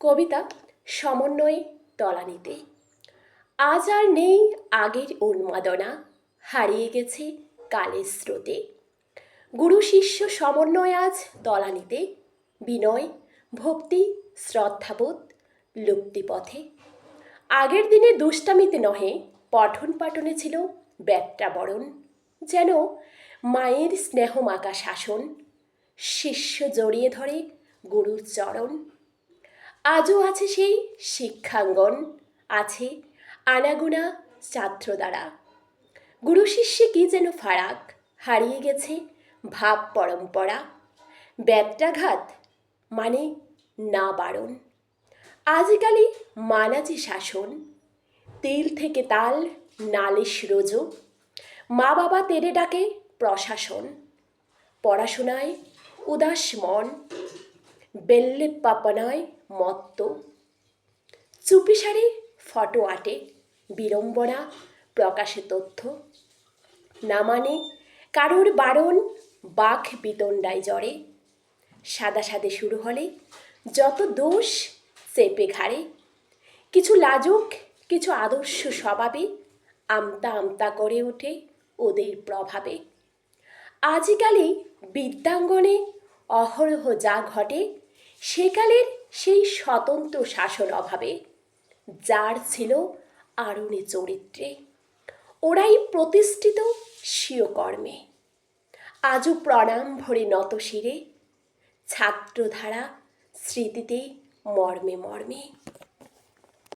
কবিতা সমন্বয়ে তলানিতে। আজ আর নেই আগের উন্মাদনা, হারিয়ে গেছে কালের স্রোতে। গুরু শিষ্য সমন্বয় আজ তলানিতে, বিনয় ভক্তি শ্রদ্ধাবোধ লুপ্তি পথে। আগের দিনে দুষ্টামিতে নহে, পঠন পাঠনে ছিল ব্যট্টা বরণ। যেন মায়ের স্নেহমাকা শাসন, শিষ্য জড়িয়ে ধরে গুরুর চরণ। আজও আছে সেই শিক্ষাঙ্গন, আছে আনাগোনা ছাত্র দ্বারা। গুরু শিষ্যে কি যেন ফারাক, হারিয়ে গেছে ভাব পরম্পরা। ব্যত্যাঘাত মানে না বারণ। আজকালই মানাজি শাসন, তিল থেকে তাল নালিশ রোজো। মা বাবা তেরে ডাকে প্রশাসন, পড়াশোনায় উদাস মন, বেল্লে পাপনায় মত্ত। চুপিসারে ফটো আটে, বিড়ম্বনা প্রকাশে তথ্য। না মানে কারোর বারণ, বাঘ বিতণ্ডায় জড়ে। সাদা সাদে শুরু হলে যত দোষ চেপে ঘাড়ে। কিছু লাজুক কিছু আদর্শ স্বভাবে, আমতা আমতা করে ওঠে ওদের প্রভাবে। আজকালে বিদ্যাঙ্গনে অহরহ যা ঘটে, সেকালের সেই স্বতন্ত্র শাসন অভাবে। যার ছিল আরণে চরিত্রে, ওরাই প্রতিষ্ঠিত স্বীয় কর্মে। আজও প্রণাম ভরে নত শিরে, ছাত্রধারা স্মৃতিতে মর্মে মর্মে।